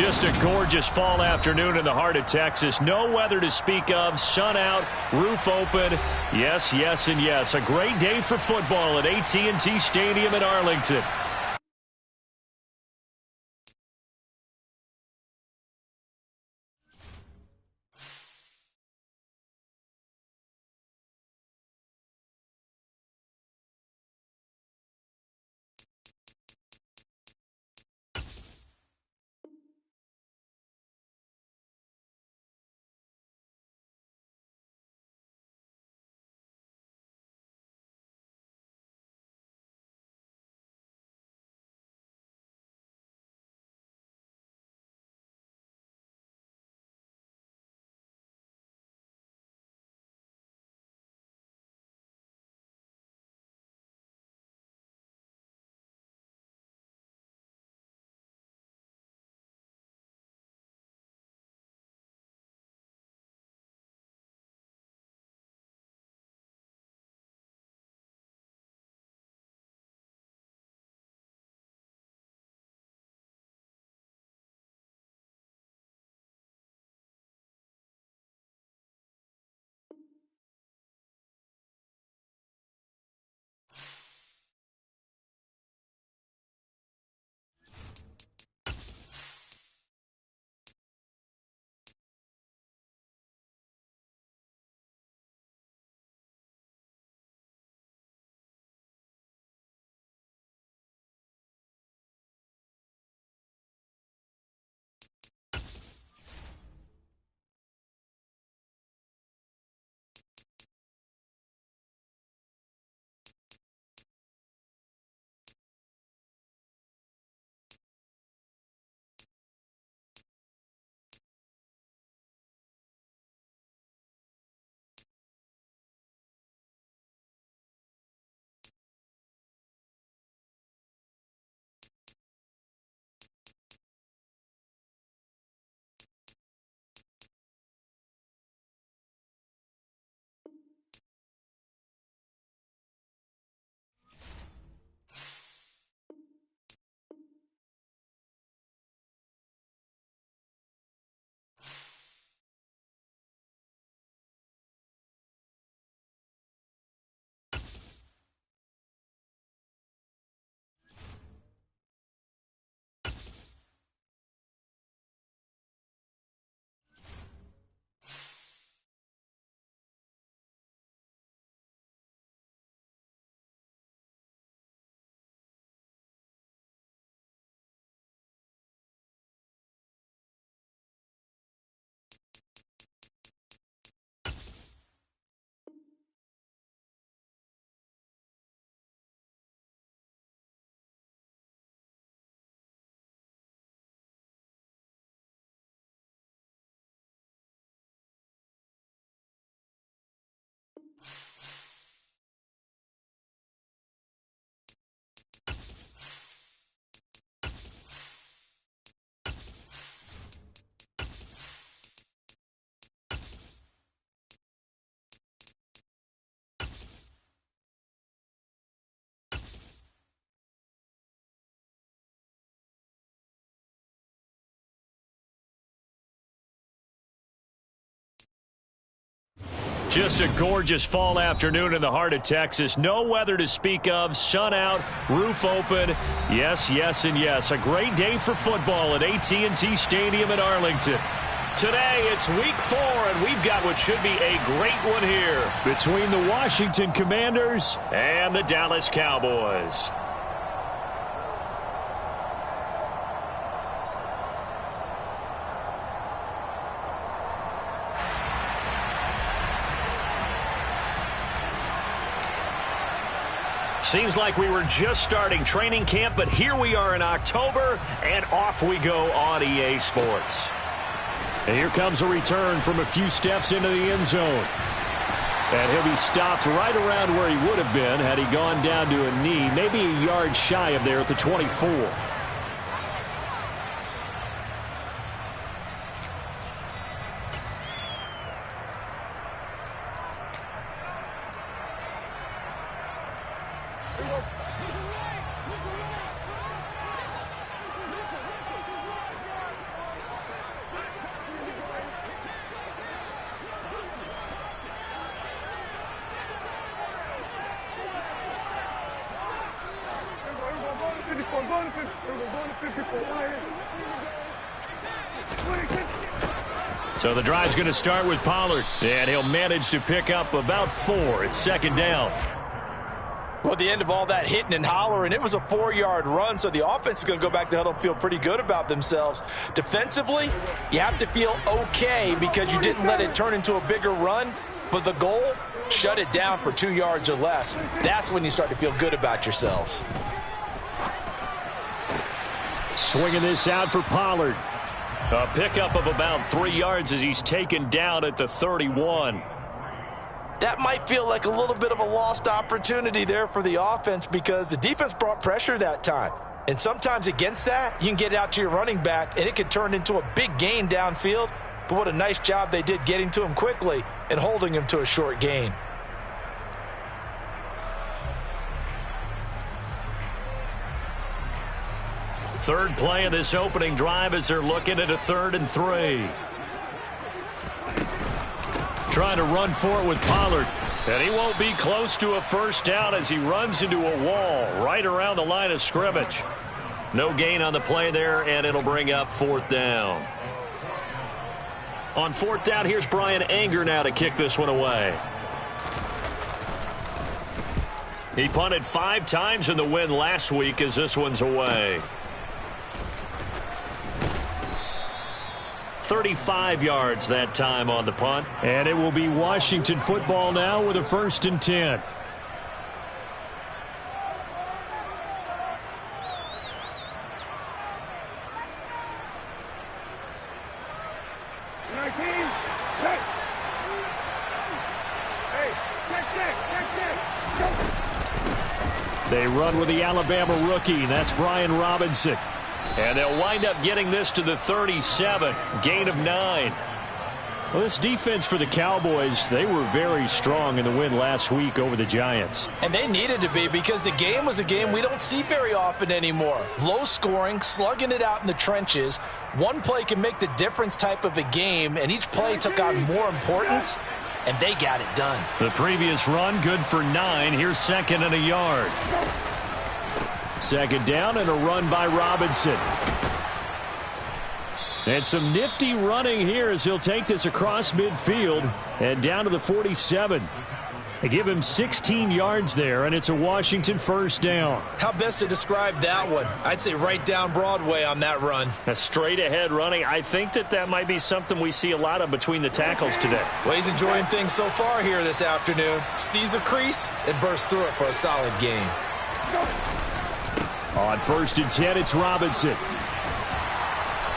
Just a gorgeous fall afternoon in the heart of Texas. No weather to speak of. Sun out, roof open. Yes, yes, and yes. A great day for football at AT&T Stadium in Arlington. Just a gorgeous fall afternoon in the heart of Texas. No weather to speak of. Sun out, roof open. Yes, yes, and yes. A great day for football at AT&T Stadium in Arlington. Today, it's week 4, and we've got what should be a great one here between the Washington Commanders and the Dallas Cowboys. Seems like we were just starting training camp, but here we are in October, and off we go on EA Sports. And here comes a return from a few steps into the end zone. And he'll be stopped right around where he would have been had he gone down to a knee, maybe a yard shy of there at the 24. So the drive's going to start with Pollard, and he'll manage to pick up about 4. It's second down. Well, at the end of all that hitting and hollering, it was a 4-yard run, so the offense is going to go back to huddle and feel pretty good about themselves. Defensively, you have to feel okay because you didn't let it turn into a bigger run, but the goal, shut it down for 2 yards or less. That's when you start to feel good about yourselves. Swinging this out for Pollard. A pickup of about 3 yards as he's taken down at the 31. That might feel like a little bit of a lost opportunity there for the offense because the defense brought pressure that time. And sometimes against that, you can get out to your running back, and it could turn into a big gain downfield. But what a nice job they did getting to him quickly and holding him to a short gain. Third play of this opening drive as they're looking at a 3rd and 3. Trying to run for it with Pollard. And he won't be close to a first down as he runs into a wall right around the line of scrimmage. No gain on the play there, and it'll bring up 4th down. On 4th down, here's Brian Anger now to kick this one away. He punted 5 times in the win last week as this one's away. 35 yards that time on the punt. And it will be Washington football now with a 1st and 10. They run with the Alabama rookie. That's Brian Robinson. And they'll wind up getting this to the 37. Gain of 9. Well, this defense for the Cowboys, they were very strong in the win last week over the Giants. And they needed to be because the game was a game we don't see very often anymore. Low scoring, slugging it out in the trenches. One play can make the difference type of a game, and each play took on more importance, and they got it done. The previous run, good for 9. Here's 2nd and a yard. 2nd down and a run by Robinson. And some nifty running here as he'll take this across midfield and down to the 47. They give him 16 yards there, and it's a Washington 1st down. How best to describe that one? I'd say right down Broadway on that run. A straight-ahead running. I think that might be something we see a lot of between the tackles today. Well, he's enjoying things so far here this afternoon. Sees a crease and bursts through it for a solid gain. On 1st and 10, it's Robinson.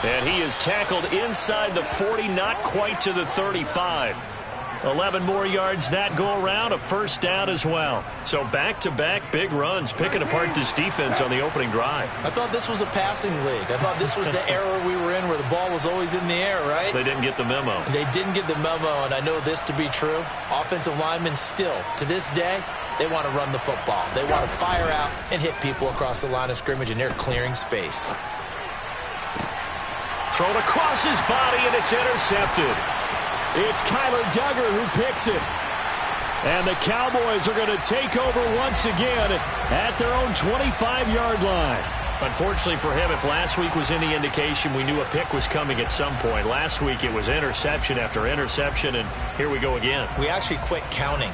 And he is tackled inside the 40, not quite to the 35. 11 more yards that go around, a 1st down as well. So back-to-back big runs, picking apart this defense on the opening drive. I thought this was a passing league. I thought this was the era we were in where the ball was always in the air, right? They didn't get the memo. They didn't get the memo, and I know this to be true. Offensive linemen still, to this day, they want to run the football. They want to fire out and hit people across the line of scrimmage, and they're clearing space. Thrown across his body, and it's intercepted. It's Kyler Duggar who picks it. And the Cowboys are going to take over once again at their own 25-yard line. Unfortunately for him, if last week was any indication, we knew a pick was coming at some point. Last week it was interception after interception, and here we go again. We actually quit counting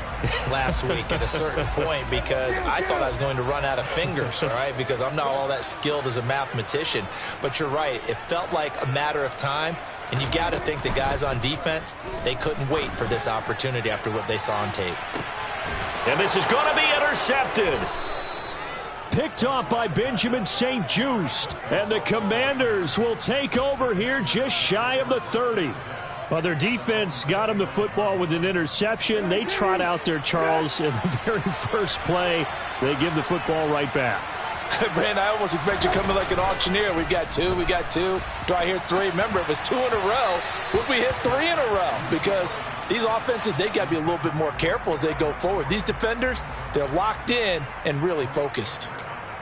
last week at a certain point because I thought I was going to run out of fingers, all right, because I'm not all that skilled as a mathematician. But you're right. It felt like a matter of time, and you got to think the guys on defense, they couldn't wait for this opportunity after what they saw on tape. And this is going to be intercepted. Picked off by Benjamin St-Juste. And the Commanders will take over here just shy of the 30. Well, their defense got them the football with an interception. They trot out there, Charles, in the very first play. They give the football right back. Brandon, I almost expect you coming like an auctioneer. We got two. Do I hear 3? Remember, it was 2 in a row. Would we hit 3 in a row? Because these offenses, they got to be a little bit more careful as they go forward. These defenders, they're locked in and really focused.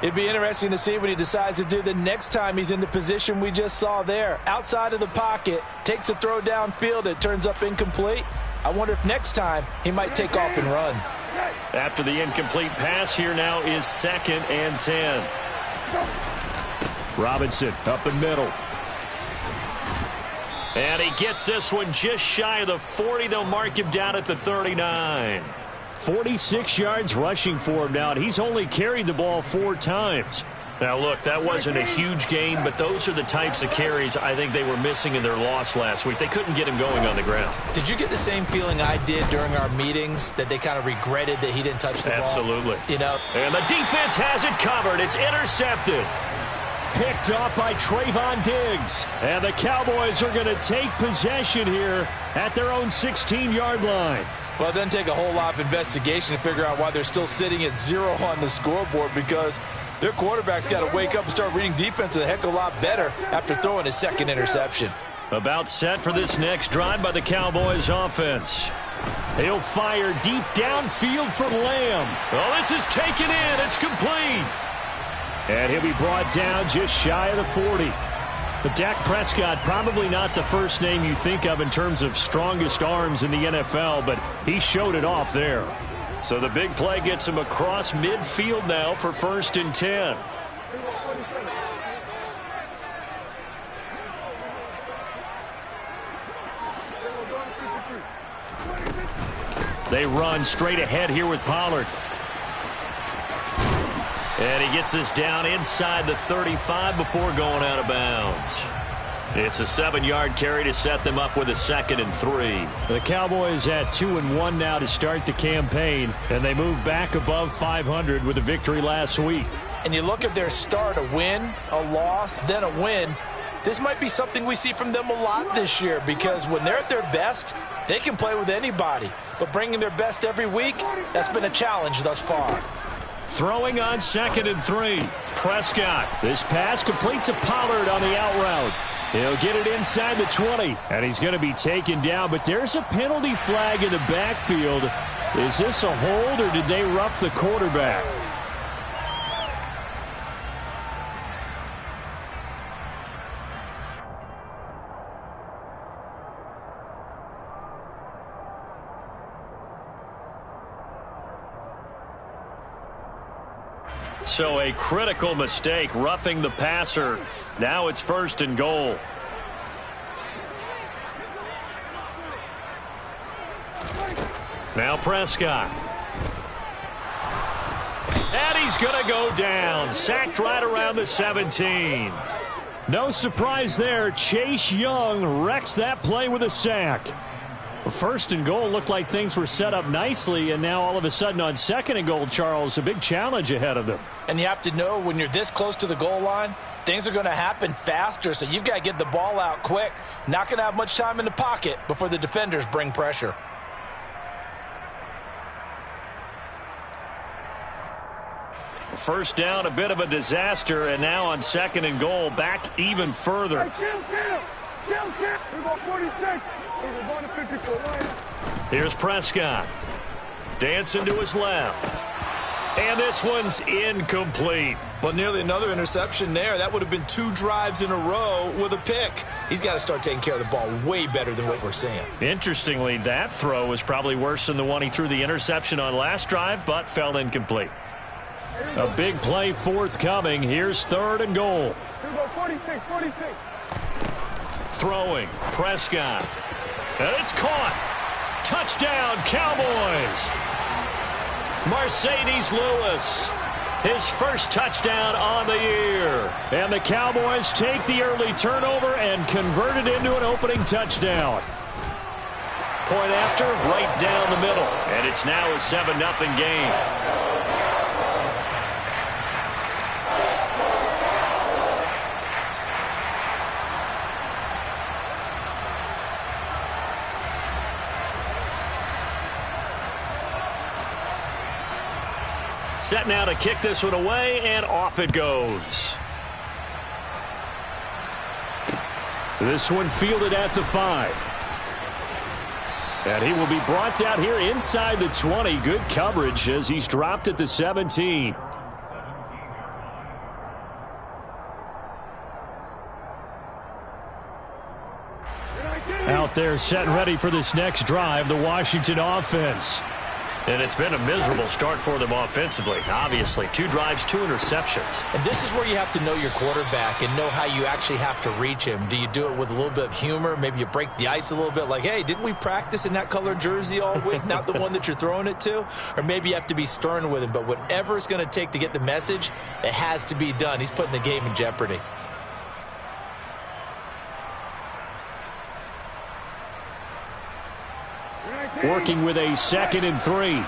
It'd be interesting to see what he decides to do the next time he's in the position we just saw there. Outside of the pocket, takes a throw downfield, it turns up incomplete. I wonder if next time he might take off and run. After the incomplete pass, here now is 2nd and 10. Robinson up the middle. And he gets this one just shy of the 40. They'll mark him down at the 39. 46 yards rushing for him now, and he's only carried the ball 4 times. Now, look, that wasn't a huge gain, but those are the types of carries I think they were missing in their loss last week. They couldn't get him going on the ground. Did you get the same feeling I did during our meetings, that they kind of regretted that he didn't touch the ball? Absolutely. You know? And the defense has it covered. It's intercepted. Picked off by Trayvon Diggs. And the Cowboys are going to take possession here at their own 16-yard line. Well, it doesn't take a whole lot of investigation to figure out why they're still sitting at 0 on the scoreboard, because their quarterback's got to wake up and start reading defense a heck of a lot better after throwing his second interception. About set for this next drive by the Cowboys offense. He'll fire deep downfield for Lamb. Oh, this is taken in. It's complete. And he'll be brought down just shy of the 40. But Dak Prescott, probably not the first name you think of in terms of strongest arms in the NFL, but he showed it off there. So the big play gets him across midfield now for 1st and 10. They run straight ahead here with Pollard. And he gets us down inside the 35 before going out of bounds. It's a 7-yard carry to set them up with a 2nd and 3. The Cowboys at 2-1 now to start the campaign, and they move back above 500 with a victory last week. And you look at their start, a win, a loss, then a win. This might be something we see from them a lot this year, because when they're at their best, they can play with anybody. But bringing their best every week, that's been a challenge thus far. Throwing on 2nd and 3. Prescott. This pass complete to Pollard on the out route. He'll get it inside the 20. And he's going to be taken down. But there's a penalty flag in the backfield. Is this a hold, or did they rough the quarterback? So a critical mistake, roughing the passer. Now it's 1st and goal. Now Prescott. And he's going to go down. Sacked right around the 17. No surprise there. Chase Young wrecks that play with a sack. 1st and goal looked like things were set up nicely, and now all of a sudden on 2nd and goal, Charles, a big challenge ahead of them. And you have to know when you're this close to the goal line, things are going to happen faster, so you've got to get the ball out quick. Not going to have much time in the pocket before the defenders bring pressure. First down, a bit of a disaster, and now on 2nd and goal, back even further. Here's Prescott. Dancing to his left. And this one's incomplete. Well, nearly another interception there. That would have been 2 drives in a row with a pick. He's got to start taking care of the ball way better than what we're seeing. Interestingly, that throw was probably worse than the one he threw the interception on last drive, but fell incomplete. A big play forthcoming. Here's 3rd and goal. 46. Throwing. Prescott. And it's caught. Touchdown, Cowboys. Mercedes Lewis. His first touchdown on the year. And the Cowboys take the early turnover and convert it into an opening touchdown. Point after, right down the middle. And it's now a 7-0 game. Set now to kick this one away, and off it goes. This one fielded at the 5. And he will be brought down here inside the 20. Good coverage as he's dropped at the 17. Out there set and ready for this next drive, the Washington offense. And it's been a miserable start for them offensively. Obviously, 2 drives, 2 interceptions. And this is where you have to know your quarterback and know how you actually have to reach him. Do you do it with a little bit of humor? Maybe you break the ice a little bit like, hey, didn't we practice in that color jersey all week, not the one that you're throwing it to? Or maybe you have to be stern with him. But whatever it's going to take to get the message, it has to be done. He's putting the game in jeopardy. Working with a 2nd and 3.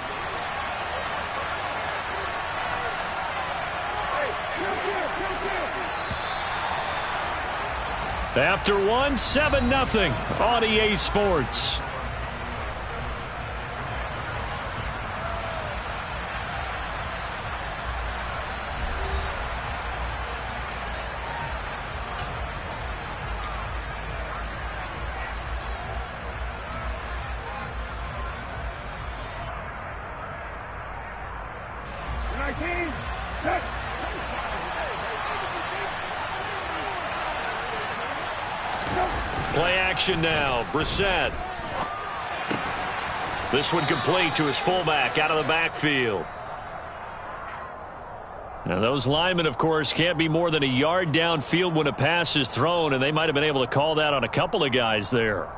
After 1, 7-0 on EA Sports. Play action now. Brissett. This one complete to his fullback out of the backfield. Now those linemen, of course, can't be more than a yard downfield when a pass is thrown, and they might have been able to call that on a couple of guys there.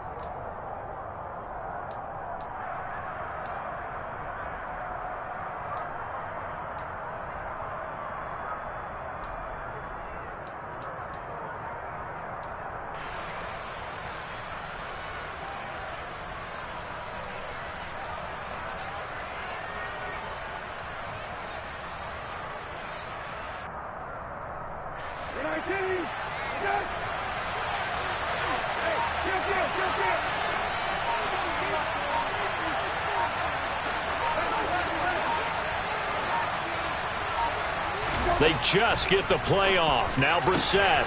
They just get the play off. Now Brissett.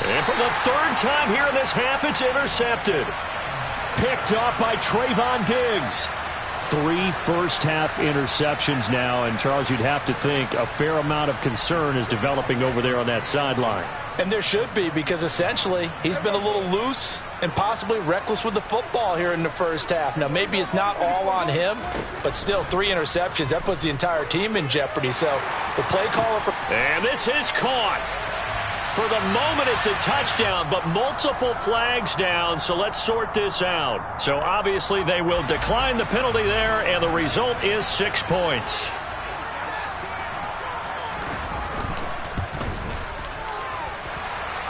And for the 3rd time here in this half, it's intercepted. Picked off by Trayvon Diggs. 3 first-half interceptions now, and Charles, you'd have to think a fair amount of concern is developing over there on that sideline. And there should be, because essentially he's been a little loose and possibly reckless with the football here in the first half. Now, maybe it's not all on him, but still 3 interceptions. That puts the entire team in jeopardy. So the play caller for... And this is caught. For the moment, it's a touchdown, but multiple flags down, so let's sort this out. So obviously they will decline the penalty there, and the result is 6 points.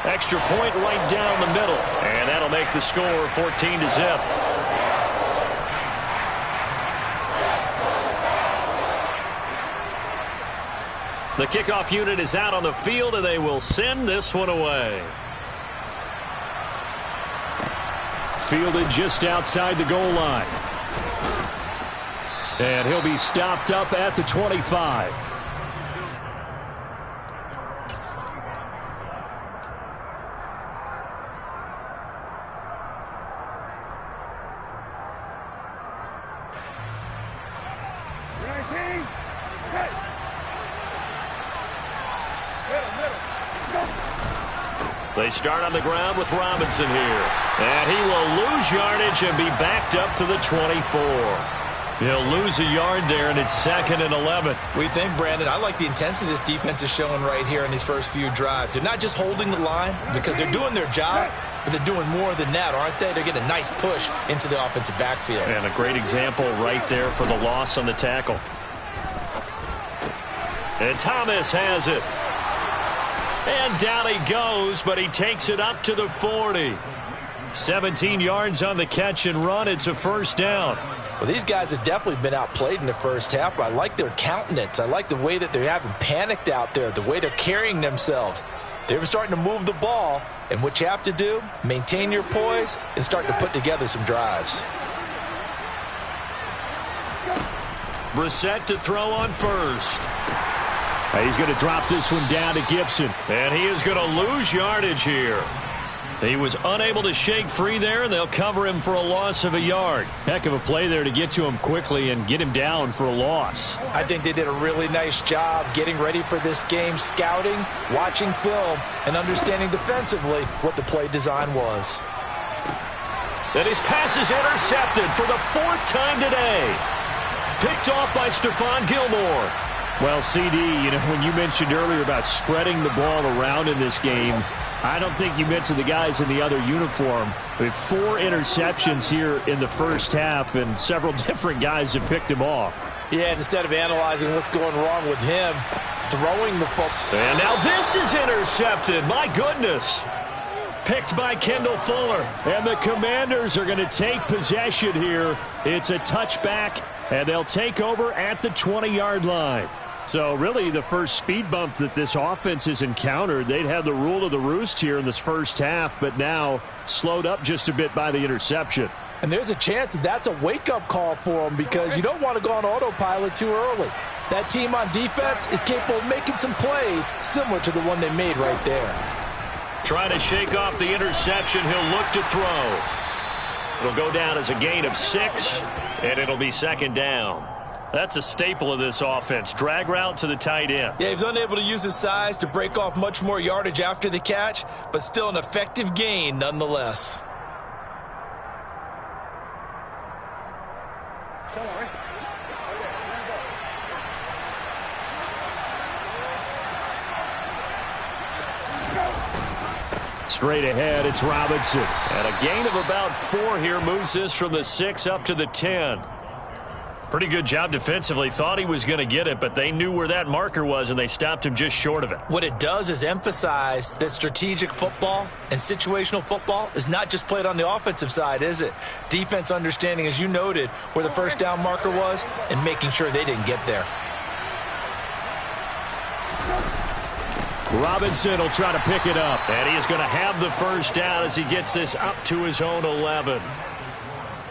Extra point right down the middle, and that'll make the score 14-0. The kickoff unit is out on the field, and they will send this one away. Fielded just outside the goal line. And he'll be stopped up at the 25. They start on the ground with Robinson here. And he will lose yardage and be backed up to the 24. He'll lose a yard there, and it's 2nd and 11. We think, Brandon, I like the intensity this defense is showing right here in these first few drives. They're not just holding the line because they're doing their job, but they're doing more than that, aren't they? They're getting a nice push into the offensive backfield. And a great example right there for the loss on the tackle. And Thomas has it. And down he goes, but he takes it up to the 40. 17 yards on the catch and run. It's a first down. Well, these guys have definitely been outplayed in the first half, but I like their countenance. I like the way that they haven't panicked out there, the way they're carrying themselves. They're starting to move the ball, and what you have to do, maintain your poise and start to put together some drives. Brissett to throw on first. He's going to drop this one down to Gibson. And he is going to lose yardage here. He was unable to shake free there, and they'll cover him for a loss of a yard. Heck of a play there to get to him quickly and get him down for a loss. I think they did a really nice job getting ready for this game, scouting, watching film, and understanding defensively what the play design was. And his pass is intercepted for the 4th time today. Picked off by Stephon Gilmore. Well, CD, when you mentioned earlier about spreading the ball around in this game, I don't think you mentioned the guys in the other uniform. We have 4 interceptions here in the first half, and several different guys have picked him off. Yeah, and instead of analyzing what's going wrong with him, throwing the football. And now this is intercepted. My goodness. Picked by Kendall Fuller. And the Commanders are going to take possession here. It's a touchback, and they'll take over at the 20-yard line. So really the first speed bump that this offense has encountered. They'd have the rule of the roost here in this first half, but now slowed up just a bit by the interception. And there's a chance that that's a wake-up call for them because you don't want to go on autopilot too early. That team on defense is capable of making some plays similar to the one they made right there. Trying to shake off the interception. He'll look to throw. It'll go down as a gain of 6, and it'll be second down. That's a staple of this offense. Drag route to the tight end. Yeah, he was unable to use his size to break off much more yardage after the catch, but still an effective gain nonetheless. Straight ahead, it's Robinson. And a gain of about 4 here moves this from the 6 up to the 10. Pretty good job defensively. Thought he was going to get it, but they knew where that marker was, and they stopped him just short of it. What it does is emphasize that strategic football and situational football is not just played on the offensive side, is it? Defense understanding, as you noted, where the first down marker was and making sure they didn't get there. Robinson will try to pick it up, and he is going to have the first down as he gets this up to his own 11.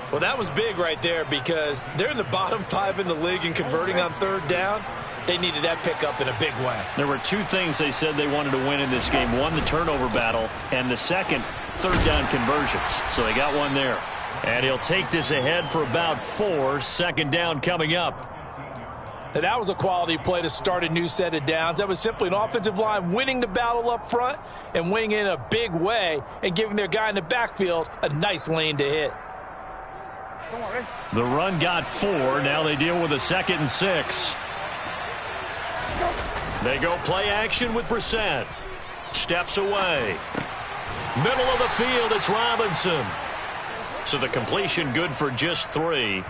Well, that was big right there because they're in the bottom 5 in the league in converting on third down. They needed that pickup in a big way. There were 2 things they said they wanted to win in this game. One, the turnover battle, and the second, third down conversions. So they got one there. And he'll take this ahead for about 4. Second down coming up. Now, that was a quality play to start a new set of downs. That was simply an offensive line winning the battle up front and winning in a big way and giving their guy in the backfield a nice lane to hit. The run got 4. Now they deal with a 2nd and 6. They go play action with Brissett. Steps away. Middle of the field, it's Robinson. So the completion good for just 3.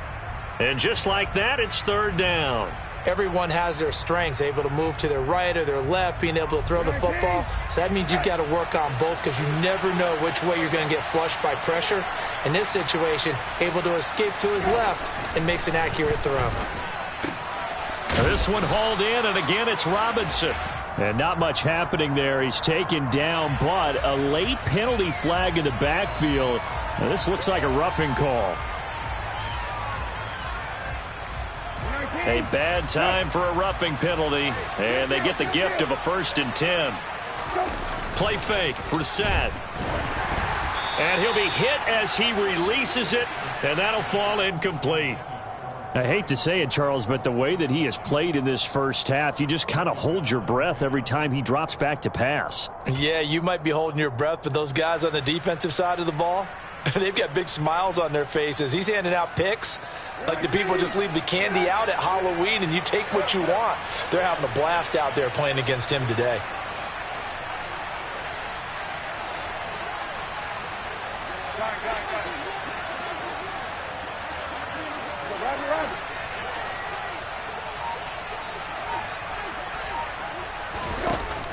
And just like that, it's third down. Everyone has their strengths, able to move to their right or their left, being able to throw the football. So that means you've got to work on both because you never know which way you're going to get flushed by pressure. In this situation, able to escape to his left and makes an accurate throw. This one hauled in, and again it's Robinson. And not much happening there. He's taken down, but a late penalty flag in the backfield. Now, this looks like a roughing call. A bad time for a roughing penalty, and they get the gift of a 1st and 10. Play fake, Brissett. And he'll be hit as he releases it, and that'll fall incomplete. I hate to say it, Charles, but the way that he has played in this first half, you just kind of hold your breath every time he drops back to pass. Yeah, you might be holding your breath, but those guys on the defensive side of the ball, they've got big smiles on their faces. He's handing out picks like the people just leave the candy out at Halloween and you take what you want. They're having a blast out there playing against him today.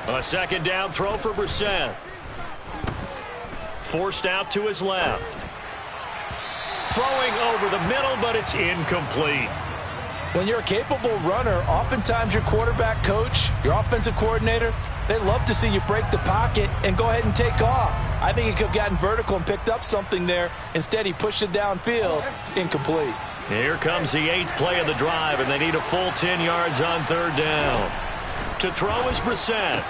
A 2nd down throw for Brissett. Forced out to his left. Throwing over the middle, but it's incomplete. When you're a capable runner, oftentimes your quarterback coach, your offensive coordinator, they love to see you break the pocket and go ahead and take off. I think he could have gotten vertical and picked up something there. Instead, he pushed it downfield. Incomplete. Here comes the 8th play of the drive, and they need a full 10 yards on third down. To throw is Brissett.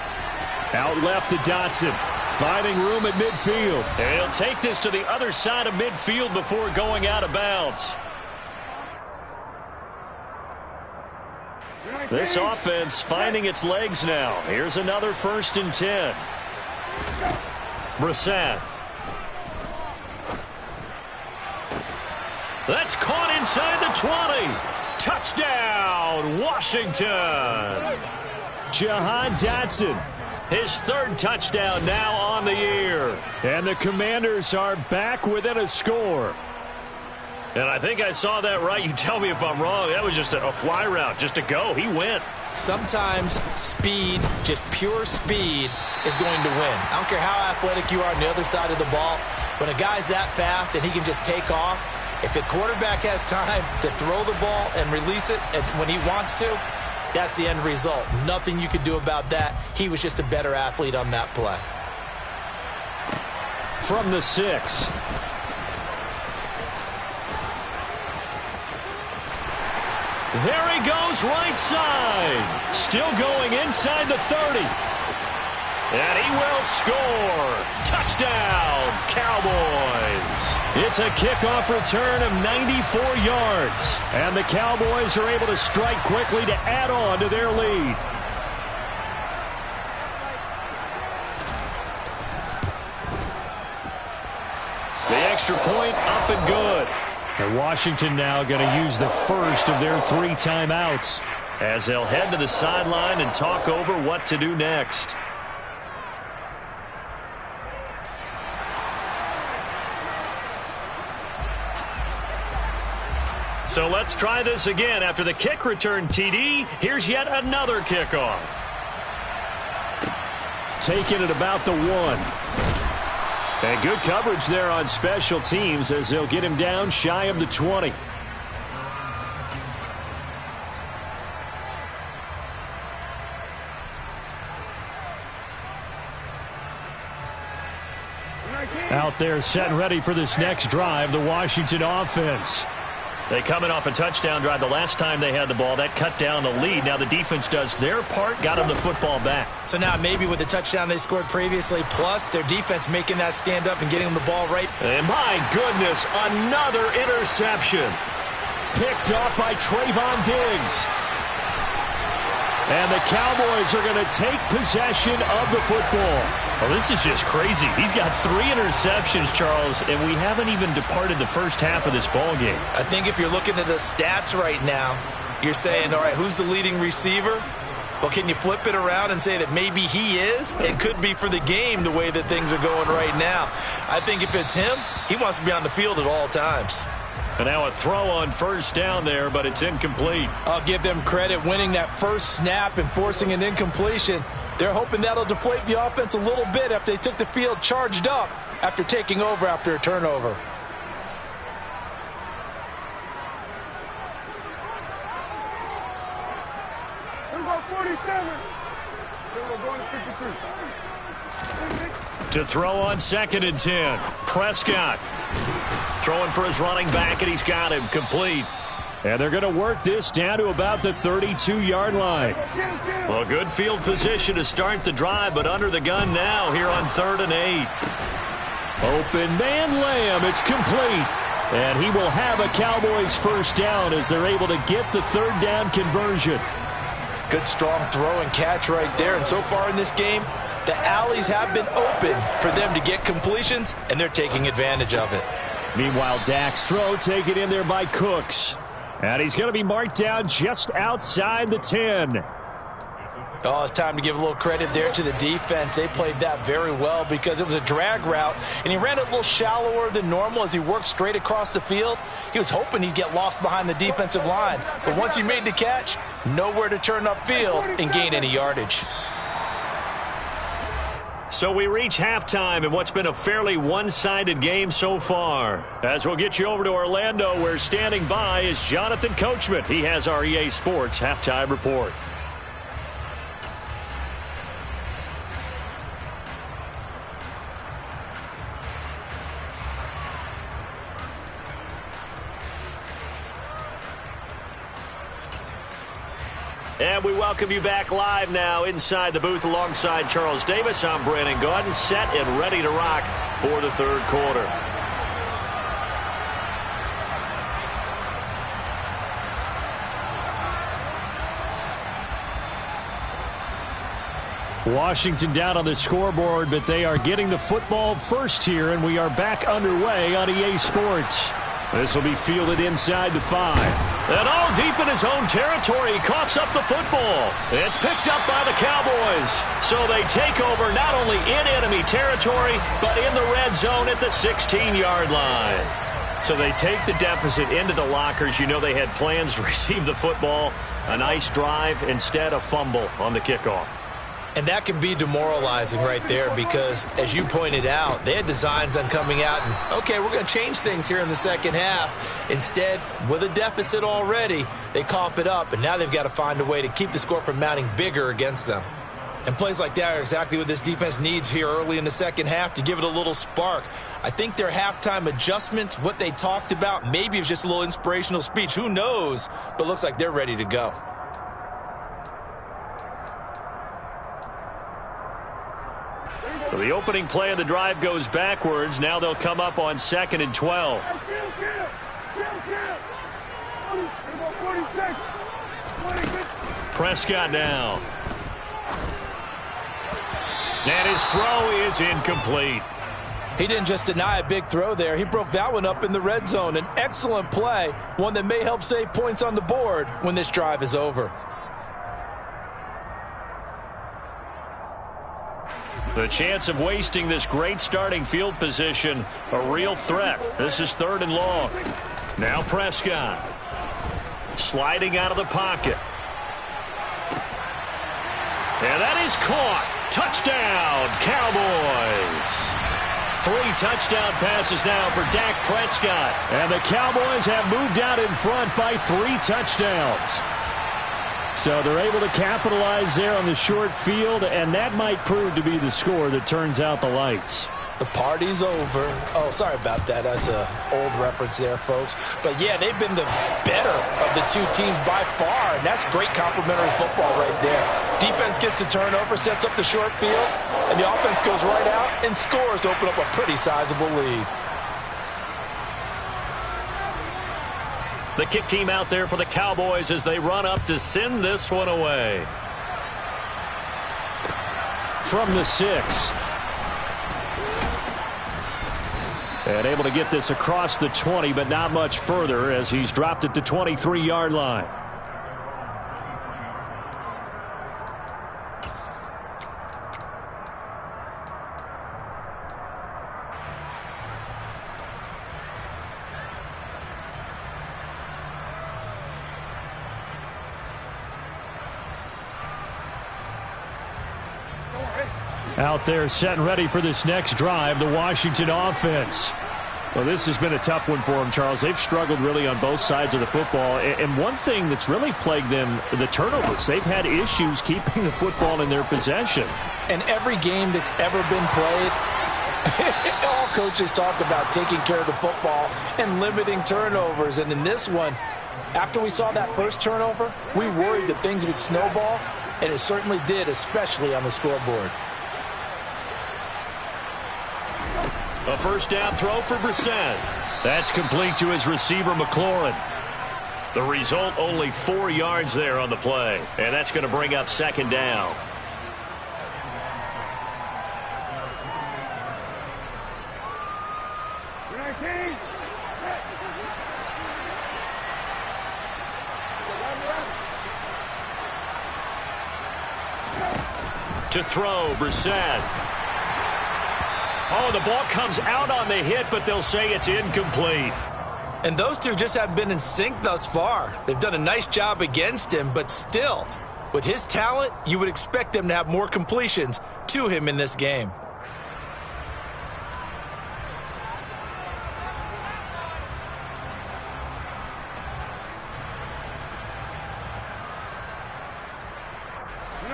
Out left to Dotson. Finding room at midfield. And he'll take this to the other side of midfield before going out of bounds. This offense finding its legs now. Here's another 1st and 10. Brissett. That's caught inside the 20. Touchdown, Washington. Jahan Dotson, his third touchdown now on the year. And the Commanders are back within a score. And I think I saw that right. You tell me if I'm wrong. That was just a fly route, just to go. He went. Sometimes speed, just pure speed, is going to win. I don't care how athletic you are on the other side of the ball. When a guy's that fast and he can just take off, if the quarterback has time to throw the ball and release it when he wants to, that's the end result. Nothing you could do about that. He was just a better athlete on that play. From the 6. There he goes, right side. Still going inside the 30. And he will score. Touchdown, Cowboys. It's a kickoff return of 94 yards. And the Cowboys are able to strike quickly to add on to their lead. The extra point up and good. And Washington now going to use the first of their 3 timeouts as they'll head to the sideline and talk over what to do next. So let's try this again. After the kick return TD, here's yet another kickoff. Taking it about the 1. And good coverage there on special teams as they'll get him down shy of the 20. Out there set and ready for this next drive, the Washington offense. They come in off a touchdown drive the last time they had the ball. That cut down the lead. Now the defense does their part, got them the football back. So now maybe with the touchdown they scored previously, plus their defense making that stand up and getting them the ball right. And my goodness, another interception. Picked off by Trayvon Diggs. And the Cowboys are going to take possession of the football. Oh, this is just crazy. He's got 3 interceptions, Charles, and we haven't even departed the first half of this ball game. I think if you're looking at the stats right now, you're saying, all right, who's the leading receiver? Well, can you flip it around and say that maybe he is and could be for the game the way that things are going right now? I think if it's him, he wants to be on the field at all times. And now a throw on first down there, but it's incomplete. I'll give them credit winning that first snap and forcing an incompletion. They're hoping that'll deflate the offense a little bit after they took the field charged up after taking over after a turnover. To throw on 2nd and 10. Prescott throwing for his running back, and he's got him complete. And they're going to work this down to about the 32-yard line. Well, good field position to start the drive, but under the gun now here on 3rd and 8. Open man Lamb. It's complete. And he will have a Cowboys first down as they're able to get the 3rd down conversion. Good strong throw and catch right there. And so far in this game, the alleys have been open for them to get completions, and they're taking advantage of it. Meanwhile, Dak's throw taken in there by Cooks. And he's going to be marked down just outside the 10. Oh, it's time to give a little credit there to the defense. They played that very well because it was a drag route, and he ran it a little shallower than normal as he worked straight across the field. He was hoping he'd get lost behind the defensive line. But once he made the catch, nowhere to turn upfield and gain any yardage. So we reach halftime in what's been a fairly one-sided game so far. As we'll get you over to Orlando, where standing by is Jonathan Coachman. He has our EA Sports halftime report. And we welcome you back live now inside the booth alongside Charles Davis. I'm Brandon Gaudin, set and ready to rock for the 3rd quarter. Washington down on the scoreboard, but they are getting the football first here, and we are back underway on EA Sports. This will be fielded inside the 5. And all deep in his own territory, he coughs up the football. It's picked up by the Cowboys. So they take over not only in enemy territory, but in the red zone at the 16-yard line. So they take the deficit into the lockers. You know they had plans to receive the football. A nice drive, instead a fumble on the kickoff. And that can be demoralizing right there because, as you pointed out, they had designs on coming out and, okay, we're going to change things here in the second half. Instead, with a deficit already, they cough it up, and now they've got to find a way to keep the score from mounting bigger against them. And plays like that are exactly what this defense needs here early in the second half to give it a little spark. I think their halftime adjustment, what they talked about, maybe it was just a little inspirational speech. Who knows? But looks like they're ready to go. So the opening play of the drive goes backwards. Now they'll come up on 2nd and 12. Prescott now. And his throw is incomplete. He didn't just deny a big throw there. He broke that one up in the red zone. An excellent play, one that may help save points on the board when this drive is over. The chance of wasting this great starting field position, a real threat. This is 3rd and long. Now Prescott. Sliding out of the pocket. And that is caught. Touchdown, Cowboys. 3 touchdown passes now for Dak Prescott. And the Cowboys have moved out in front by 3 touchdowns. So they're able to capitalize there on the short field, and that might prove to be the score that turns out the lights. The party's over. Oh, sorry about that. That's an old reference there, folks. But, yeah, they've been the better of the two teams by far, and that's great complementary football right there. Defense gets the turnover, sets up the short field, and the offense goes right out and scores to open up a pretty sizable lead. The kick team out there for the Cowboys as they run up to send this one away. From the 6. And able to get this across the 20, but not much further as he's dropped it to 23-yard line. Out there set and ready for this next drive, the Washington offense. Well, this has been a tough one for them, Charles. They've struggled really on both sides of the football. And one thing that's really plagued them, the turnovers. They've had issues keeping the football in their possession. And every game that's ever been played, all coaches talk about taking care of the football and limiting turnovers. And in this one, after we saw that first turnover, we worried that things would snowball, and it certainly did, especially on the scoreboard. A first down throw for Brissett. That's complete to his receiver, McLaurin. The result, only 4 yards there on the play. And that's going to bring up 2nd down. To throw, Brissett. Oh, the ball comes out on the hit, but they'll say it's incomplete. And those two just haven't been in sync thus far. They've done a nice job against him, but still, with his talent, you would expect them to have more completions to him in this game.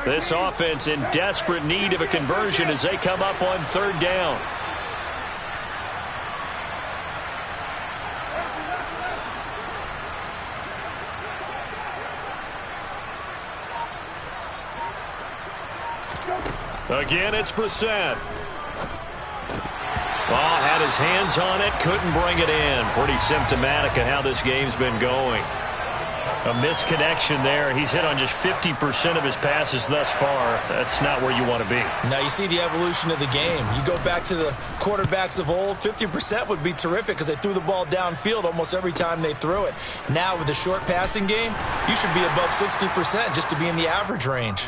This offense in desperate need of a conversion as they come up on 3rd down. Again, it's Brissett. Ball had his hands on it, couldn't bring it in. Pretty symptomatic of how this game's been going. A misconnection there. He's hit on just 50% of his passes thus far. That's not where you want to be. Now you see the evolution of the game. You go back to the quarterbacks of old, 50% would be terrific because they threw the ball downfield almost every time they threw it. Now with the short passing game, you should be above 60% just to be in the average range.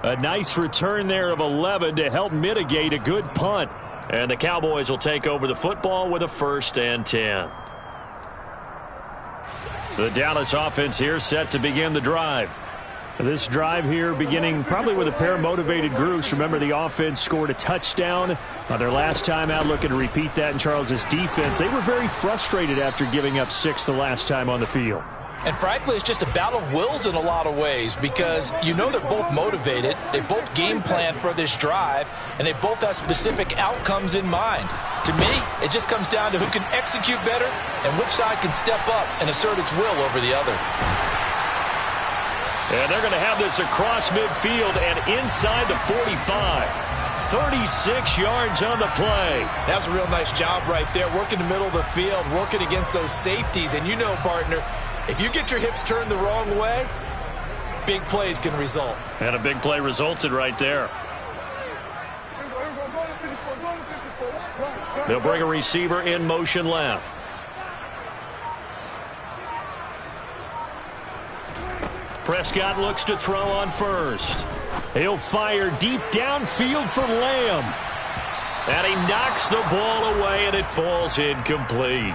A nice return there of 11 to help mitigate a good punt. And the Cowboys will take over the football with a 1st and 10. The Dallas offense here set to begin the drive. This drive here beginning probably with a pair of motivated groups. Remember, the offense scored a touchdown on their last time out, looking to repeat that in Charles' defense. They were very frustrated after giving up 6 the last time on the field. And frankly, it's just a battle of wills in a lot of ways because you know they're both motivated. They both game plan for this drive, and they both have specific outcomes in mind. To me, it just comes down to who can execute better and which side can step up and assert its will over the other. And they're going to have this across midfield and inside the 45. 36 yards on the play. That's a real nice job right there, working the middle of the field, working against those safeties. And you know, partner, if you get your hips turned the wrong way, big plays can result. And a big play resulted right there. They'll bring a receiver in motion left. Prescott looks to throw on first. He'll fire deep downfield for Lamb. And he knocks the ball away, and it falls incomplete.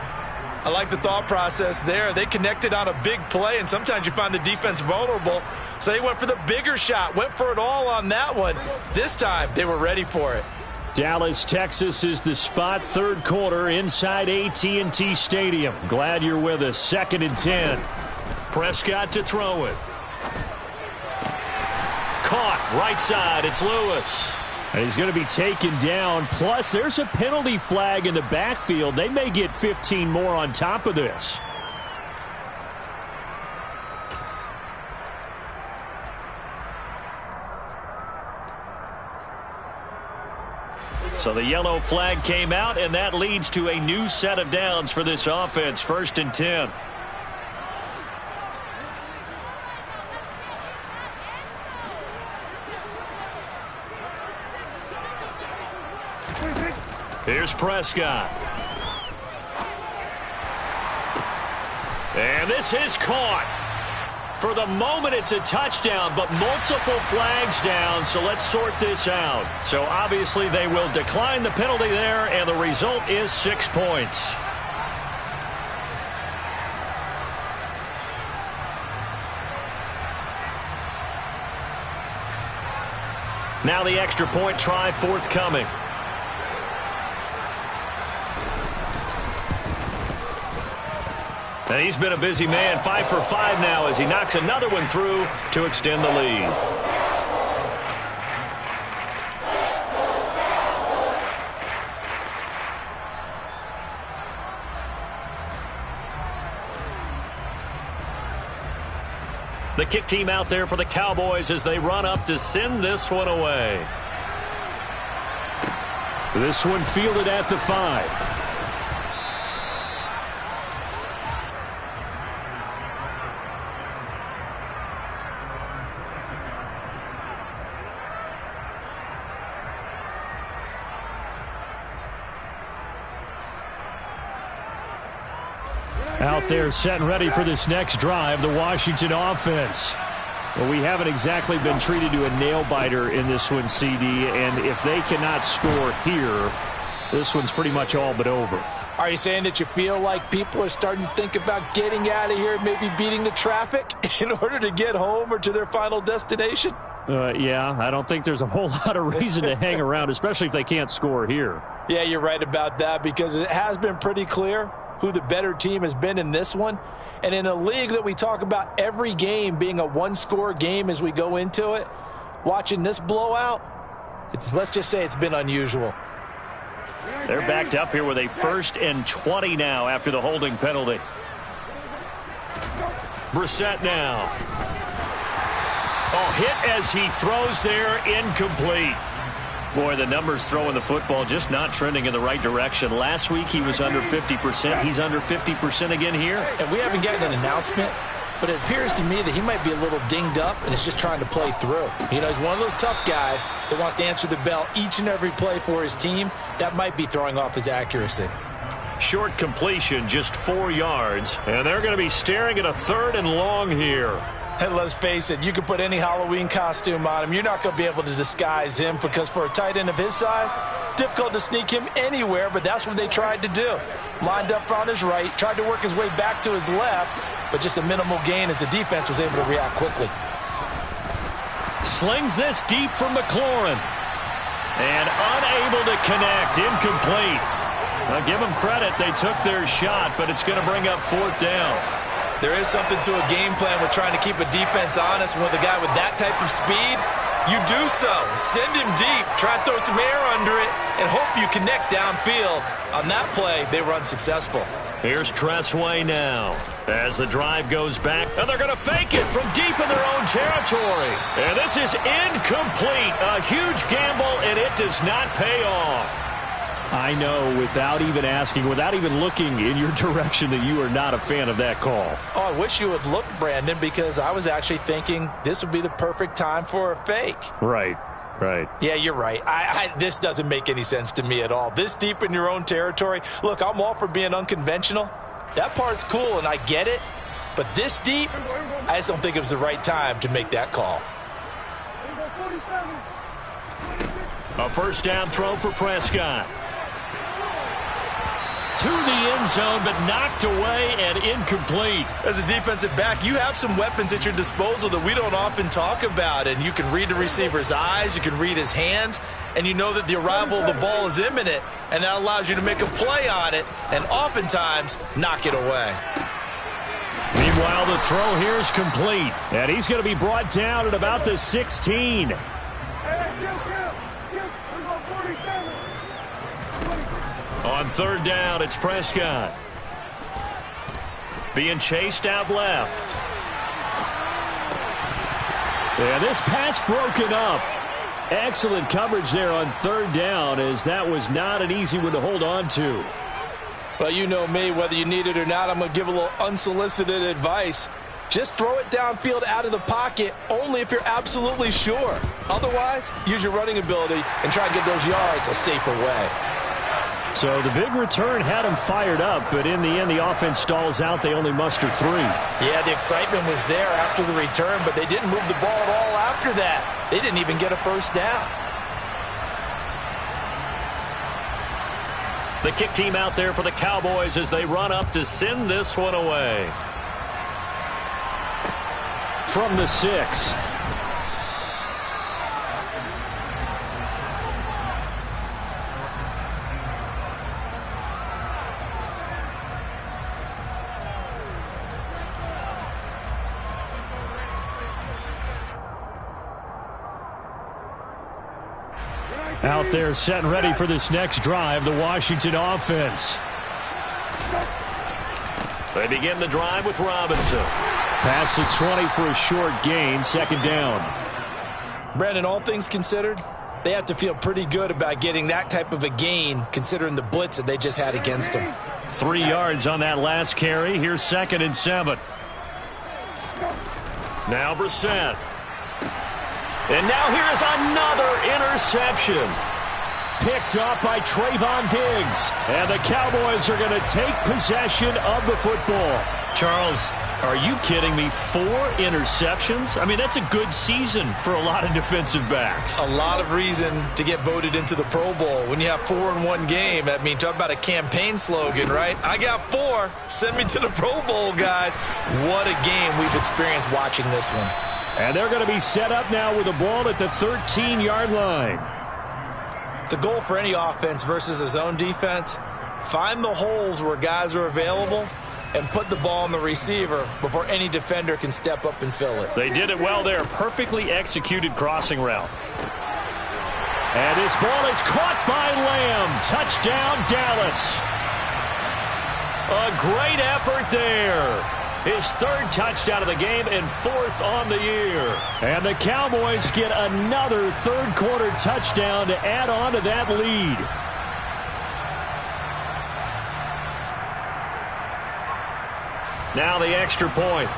I like the thought process there. They connected on a big play, and sometimes you find the defense vulnerable. So they went for the bigger shot, went for it all on that one. This time, they were ready for it. Dallas, Texas is the spot, 3rd quarter inside AT&T Stadium. Glad you're with us. 2nd and 10. Prescott to throw it. Caught right side. It's Lewis. And he's going to be taken down. Plus, there's a penalty flag in the backfield. They may get 15 more on top of this. So the yellow flag came out, and that leads to a new set of downs for this offense. 1st and 10. Here's Prescott. And this is caught. For the moment, it's a touchdown, but multiple flags down, so let's sort this out. So obviously they will decline the penalty there, and the result is 6 points. Now the extra point try forthcoming. And he's been a busy man, 5 for 5 now as he knocks another one through to extend the lead. The kick team out there for the Cowboys as they run up to send this one away. This one fielded at the 5. Out there set and ready for this next drive, the Washington offense. Well, we haven't exactly been treated to a nail-biter in this one, CD, and if they cannot score here, this one's pretty much all but over. Are you saying that you feel like people are starting to think about getting out of here, maybe beating the traffic in order to get home or to their final destination? Yeah, I don't think there's a whole lot of reason to hang around, especially if they can't score here. Yeah, you're right about that because it has been pretty clear who the better team has been in this one. And in a league that we talk about every game being a one-score game as we go into it, watching this blowout, let's just say it's been unusual. They're backed up here with a 1st and 20 now after the holding penalty. Brissett now. Oh, hit as he throws there, incomplete. Boy, the numbers throwing the football just not trending in the right direction. Last week he was under 50%. He's under 50% again here. And we haven't gotten an announcement but it appears to me that he might be a little dinged up and is just trying to play through. You know, he's one of those tough guys that wants to answer the bell each and every play for his team. That might be throwing off his accuracy. Short completion, just 4 yards, and they're going to be staring at a 3rd and long here. And let's face it, you can put any Halloween costume on him. You're not going to be able to disguise him because for a tight end of his size, difficult to sneak him anywhere, but that's what they tried to do. Lined up on his right, tried to work his way back to his left, but just a minimal gain as the defense was able to react quickly. Slings this deep from McLaurin. And unable to connect, incomplete. I'll give them credit, they took their shot, but it's going to bring up 4th down. There is something to a game plan with trying to keep a defense honest. With a guy with that type of speed, you do so. Send him deep, try and throw some air under it, and hope you connect downfield. On that play, they were unsuccessful. Here's Tressway now as the drive goes back, and they're going to fake it from deep in their own territory. And this is incomplete. A huge gamble, and it does not pay off. I know, without even asking, without even looking in your direction, that you are not a fan of that call. Oh, I wish you would look, Brandon, because I was actually thinking this would be the perfect time for a fake. Right. Yeah, you're right. This doesn't make any sense to me at all. This deep in your own territory. Look, I'm all for being unconventional. That part's cool, and I get it. But this deep, I just don't think it was the right time to make that call. A 1st down throw for Prescott. To the end zone, but knocked away and incomplete. As a defensive back, you have some weapons at your disposal that we don't often talk about. And you can read the receiver's eyes, you can read his hands, and you know that the arrival of the ball is imminent. And that allows you to make a play on it and oftentimes knock it away. Meanwhile, the throw here is complete. And he's going to be brought down at about the 16. On 3rd down, it's Prescott. Being chased out left. And this pass broken up. Excellent coverage there on 3rd down, as that was not an easy one to hold on to. Well, you know me, whether you need it or not, I'm going to give a little unsolicited advice. Just throw it downfield out of the pocket only if you're absolutely sure. Otherwise, use your running ability and try and get those yards a safer way. So the big return had him fired up, but in the end, the offense stalls out. They only muster 3. Yeah, the excitement was there after the return, but they didn't move the ball at all after that. They didn't even get a 1st down. The kick team out there for the Cowboys as they run up to send this one away. From the 6. Out there set and ready for this next drive, the Washington offense. They begin the drive with Robinson. Pass the 20 for a short gain, 2nd down. Brandon, all things considered, they have to feel pretty good about getting that type of a gain considering the blitz that they just had against them. 3 yards on that last carry. Here's 2nd and 7. Now Brissett. And now here is another interception. Picked up by Trayvon Diggs. And the Cowboys are going to take possession of the football. Charles, are you kidding me? 4 interceptions? I mean, that's a good season for a lot of defensive backs. A lot of reason to get voted into the Pro Bowl. When you have 4 in one game, I mean, talk about a campaign slogan, right? I got 4. Send me to the Pro Bowl, guys. What a game we've experienced watching this one. And they're going to be set up now with the ball at the 13-yard line. The goal for any offense versus a zone defense, find the holes where guys are available and put the ball on the receiver before any defender can step up and fill it. They did it well there. Perfectly executed crossing route. And this ball is caught by Lamb. Touchdown, Dallas. A great effort there. His 3rd touchdown of the game and 4th on the year. And the Cowboys get another 3rd quarter touchdown to add on to that lead. Now the extra point.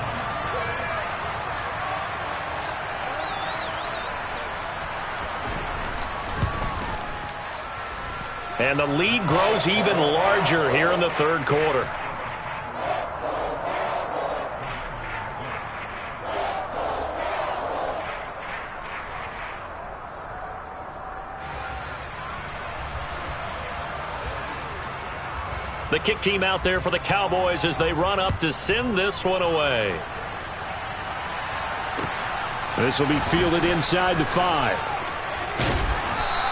And the lead grows even larger here in the third quarter. The kick team out there for the Cowboys as they run up to send this one away. This will be fielded inside the 5.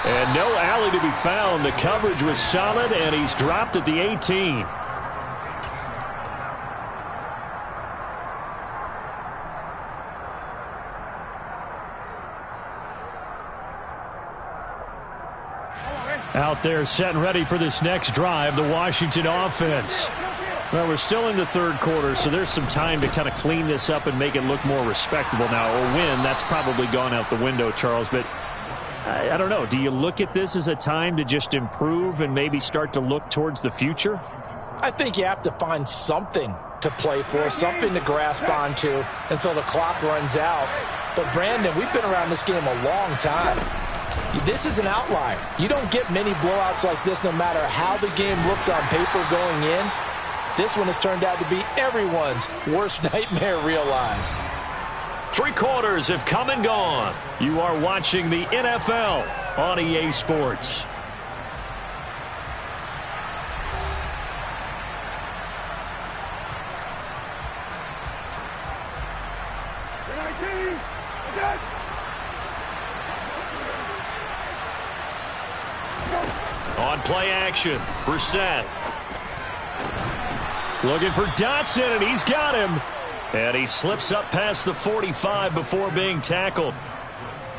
And no alley to be found. The coverage was solid, and he's dropped at the 18. Out there set and ready for this next drive, the Washington offense. Well, we're still in the third quarter, so there's some time to kind of clean this up and make it look more respectable. Now, a win, that's probably gone out the window, Charles, but I don't know. Do you look at this as a time to just improve and maybe start to look towards the future? I think you have to find something to play for, something to grasp onto until the clock runs out. But, Brandon, we've been around this game a long time. This is an outlier. You don't get many blowouts like this no matter how the game looks on paper going in. This one has turned out to be everyone's worst nightmare realized. 3 quarters have come and gone. You are watching the NFL on EA Sports. On play action, Brissett. Looking for Dotson, and he's got him. And he slips up past the 45 before being tackled.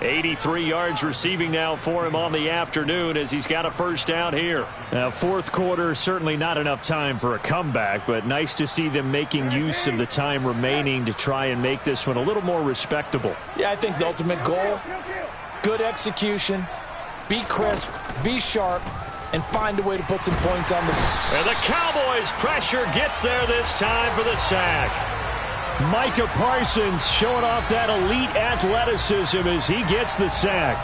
83 yards receiving now for him on the afternoon as he's got a first down here. Now, fourth quarter, certainly not enough time for a comeback, but nice to see them making use of the time remaining to try and make this one a little more respectable. Yeah, I think the ultimate goal, good execution, be crisp, be sharp, and find a way to put some points on the... And the Cowboys' pressure gets there this time for the sack. Micah Parsons showing off that elite athleticism as he gets the sack.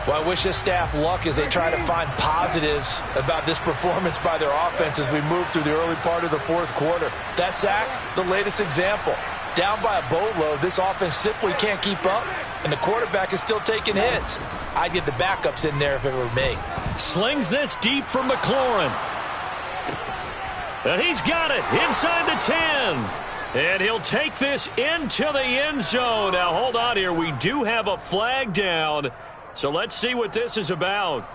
Well, I wish this staff luck as they try to find positives about this performance by their offense as we move through the early part of the fourth quarter. That sack, the latest example. Down by a boatload, this offense simply can't keep up, and the quarterback is still taking hits. I'd get the backups in there if it were me. Slings this deep for McLaurin. And he's got it inside the 10. And he'll take this into the end zone. Now, hold on here. We do have a flag down. So let's see what this is about.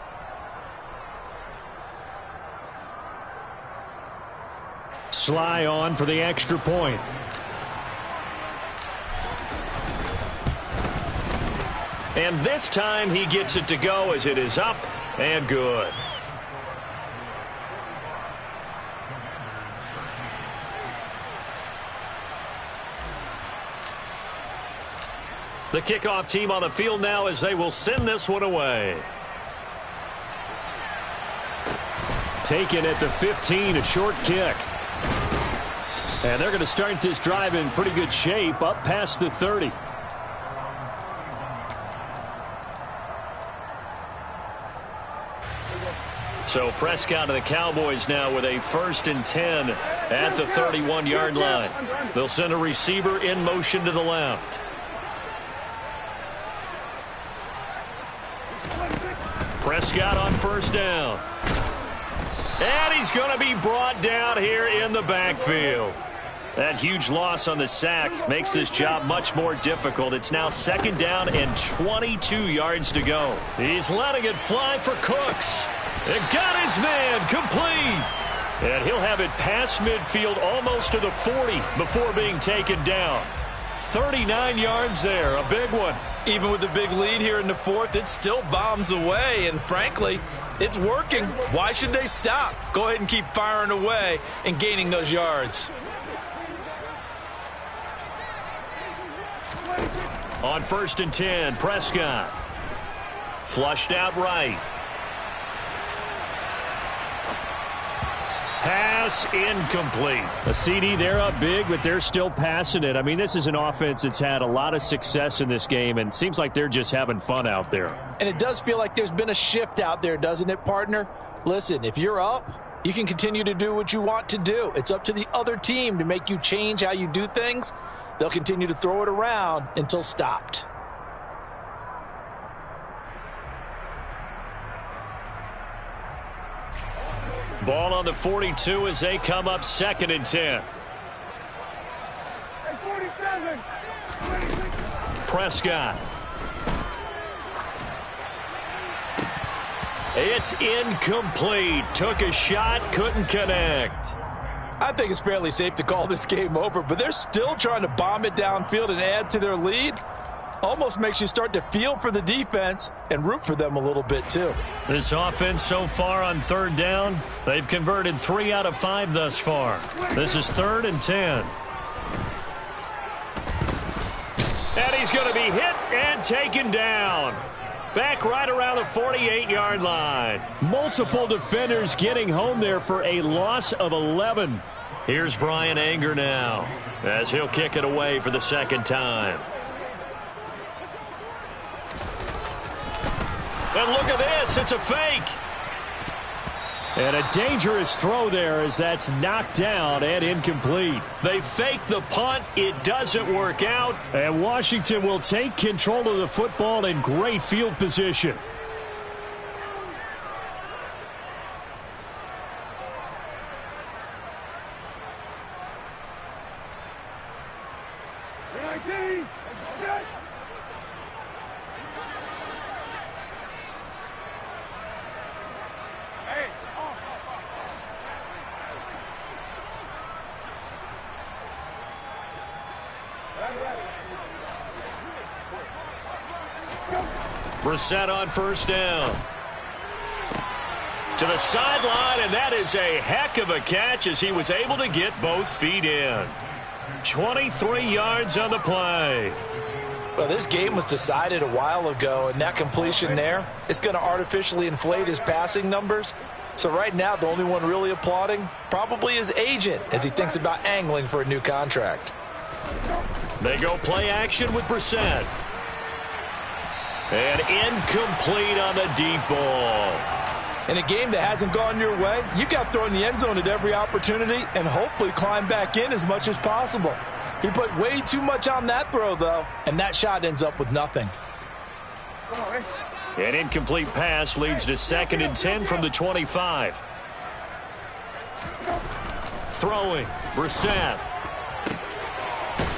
Sly on for the extra point. And this time he gets it to go as it is up and good. The kickoff team on the field now as they will send this one away. Taken at the 15, a short kick. And they're going to start this drive in pretty good shape, up past the 30. So Prescott and the Cowboys now with a 1st and 10 at the 31-yard line. They'll send a receiver in motion to the left. Prescott on 1st down. And he's going to be brought down here in the backfield. That huge loss on the sack makes this job much more difficult. It's now 2nd down and 22 yards to go. He's letting it fly for Cooks. It got his man complete. And he'll have it past midfield almost to the 40 before being taken down. 39 yards there, a big one. Even with the big lead here in the fourth, it still bombs away, and frankly, it's working. Why should they stop? Go ahead and keep firing away and gaining those yards. On 1st and 10, Prescott. Flushed out right. Pass incomplete. A CD, they're up big, but they're still passing it. I mean, this is an offense that's had a lot of success in this game, and seems like they're just having fun out there. And it does feel like there's been a shift out there, doesn't it, partner? Listen, if you're up, you can continue to do what you want to do. It's up to the other team to make you change how you do things. They'll continue to throw it around until stopped. Ball on the 42 as they come up 2nd and 10. Prescott. It's incomplete. Took a shot, couldn't connect. I think it's fairly safe to call this game over, but they're still trying to bomb it downfield and add to their lead. Almost makes you start to feel for the defense and root for them a little bit too. This offense so far on 3rd down, they've converted 3 out of 5 thus far. This is 3rd and 10. And he's going to be hit and taken down. Back right around the 48-yard line. Multiple defenders getting home there for a loss of 11. Here's Bryan Anger now as he'll kick it away for the 2nd time. And look at this. It's a fake. And a dangerous throw there as that's knocked down and incomplete. They fake the punt. It doesn't work out. And Washington will take control of the football in great field position. Brissett on 1st down. To the sideline, and that is a heck of a catch as he was able to get both feet in. 23 yards on the play. Well, this game was decided a while ago, and that completion there is going to artificially inflate his passing numbers. So right now, the only one really applauding probably his agent as he thinks about angling for a new contract. They go play action with Brissett. And incomplete on the deep ball. In a game that hasn't gone your way, you got thrown in the end zone at every opportunity and hopefully climb back in as much as possible. He put way too much on that throw, though, and that shot ends up with nothing. An incomplete pass leads to 2nd and 10 from the 25. Throwing, Brissett.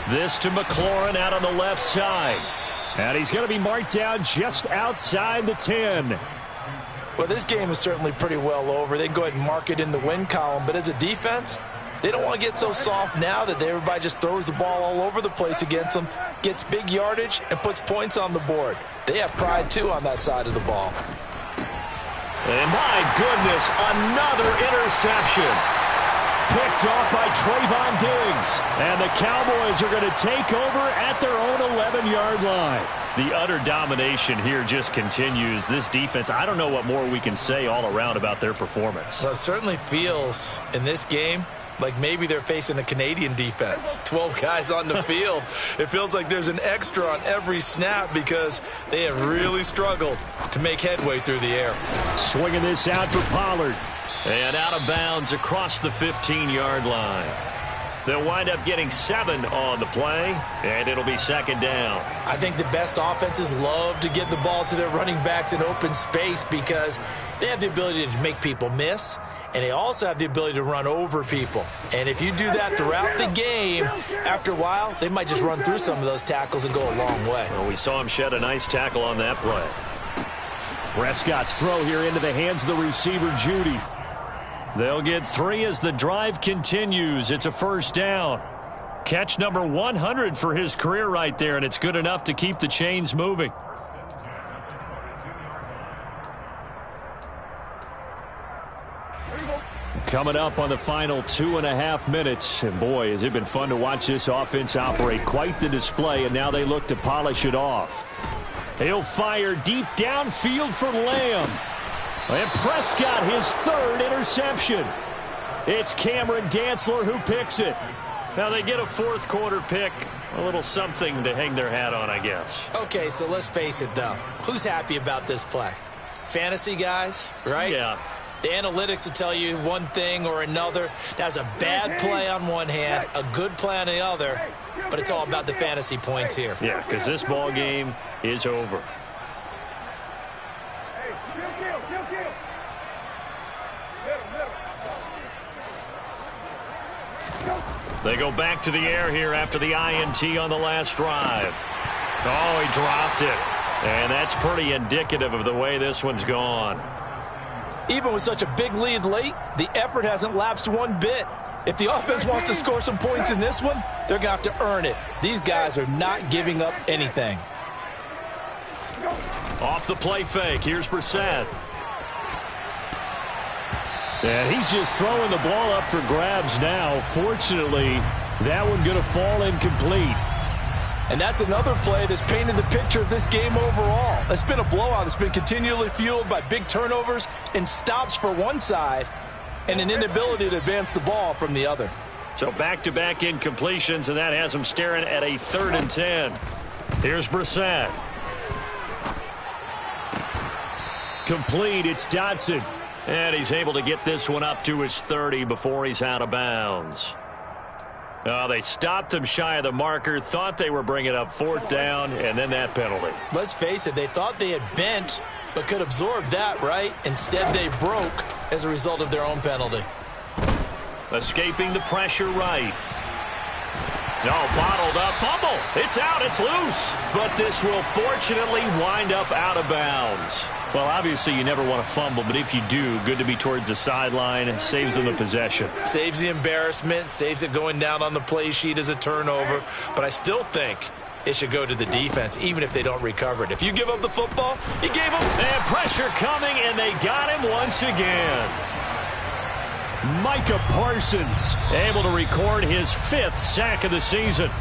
This to McLaurin out on the left side. And he's going to be marked down just outside the 10. Well, this game is certainly pretty well over. They can go ahead and mark it in the win column. But as a defense, they don't want to get so soft now that everybody just throws the ball all over the place against them, gets big yardage, and puts points on the board. They have pride, too, on that side of the ball. And my goodness, another interception. Picked off by Trayvon Diggs. And the Cowboys are going to take over at their own 11-yard line. The utter domination here just continues. This defense, I don't know what more we can say all around about their performance. Well, it certainly feels in this game like maybe they're facing a Canadian defense. 12 guys on the field. It feels like there's an extra on every snap because they have really struggled to make headway through the air. Swinging this out for Pollard. And out of bounds across the 15-yard line. They'll wind up getting 7 on the play, and it'll be 2nd down. I think the best offenses love to get the ball to their running backs in open space because they have the ability to make people miss, and they also have the ability to run over people. And if you do that throughout the game, after a while, they might just run through some of those tackles and go a long way. Well, we saw him shed a nice tackle on that play. Prescott's throw here into the hands of the receiver, Judy. They'll get 3 as the drive continues. It's a 1st down. Catch number 100 for his career right there, and it's good enough to keep the chains moving. Coming up on the final 2.5 minutes. And boy, has it been fun to watch this offense operate. Quite the display, and now they look to polish it off. He'll fire deep downfield for Lamb. And Prescott, his 3rd interception. It's Cameron Dantzler who picks it. Now they get a 4th quarter pick. A little something to hang their hat on, I guess. Okay, so let's face it, though. Who's happy about this play? Fantasy guys, right? Yeah. The analytics will tell you one thing or another. That's a bad play on one hand, a good play on the other, but it's all about the fantasy points here. Yeah, because this ball game is over. They go back to the air here after the INT on the last drive. Oh, he dropped it. And that's pretty indicative of the way this one's gone. Even with such a big lead late, the effort hasn't lapsed one bit. If the offense wants to score some points in this one, they're going to have to earn it. These guys are not giving up anything. Off the play fake, here's Brissett. And he's just throwing the ball up for grabs now. Fortunately, that one going to fall incomplete. And that's another play that's painted the picture of this game overall. It's been a blowout. It's been continually fueled by big turnovers and stops for one side and an inability to advance the ball from the other. So back-to-back incompletions, and that has them staring at a 3rd and 10. Here's Brissett. Complete, it's Dotson. And he's able to get this one up to his 30 before he's out of bounds. They stopped him shy of the marker, thought they were bringing up 4th down, and then that penalty. Let's face it, they thought they had bent, but could absorb that, right? Instead, they broke as a result of their own penalty. Escaping the pressure right. No, bottled up, fumble. It's out, it's loose. But this will fortunately wind up out of bounds. Well, obviously you never want to fumble, but if you do, good to be towards the sideline. Saves them the possession. Saves the embarrassment, saves it going down on the play sheet as a turnover. But I still think it should go to the defense, even if they don't recover it. If you give up the football, you gave them. And pressure coming, and they got him once again. Micah Parsons able to record his 5th sack of the season.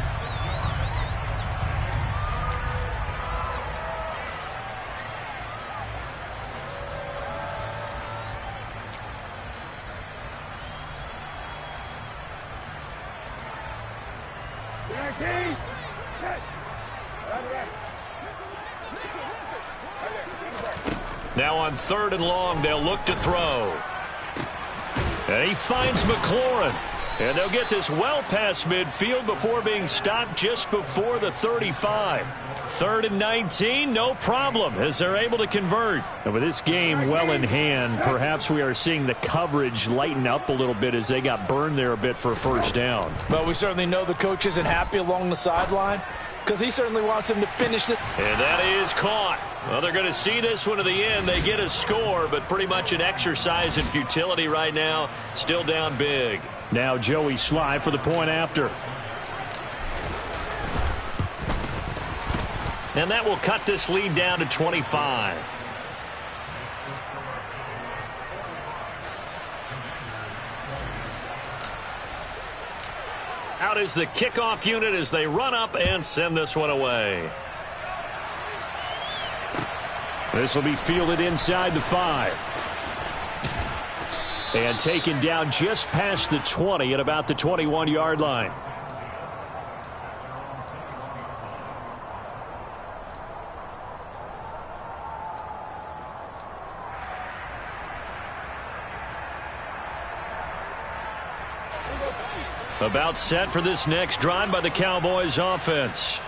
Now on 3rd and long, they'll look to throw. And he finds McLaurin. And they'll get this well past midfield before being stopped just before the 35. 3rd and 19, no problem, as they're able to convert. And with this game well in hand, perhaps we are seeing the coverage lighten up a little bit as they got burned there a bit for a 1st down. But we certainly know the coach isn't happy along the sideline, because he certainly wants him to finish this. And that is caught. Well, they're going to see this one to the end. They get a score, but pretty much an exercise in futility right now. Still down big. Now Joey Sly for the point after. And that will cut this lead down to 25. Out is the kickoff unit as they run up and send this one away. This will be fielded inside the 5. And taken down just past the 20 at about the 21-yard line. About set for this next drive by the Cowboys offense.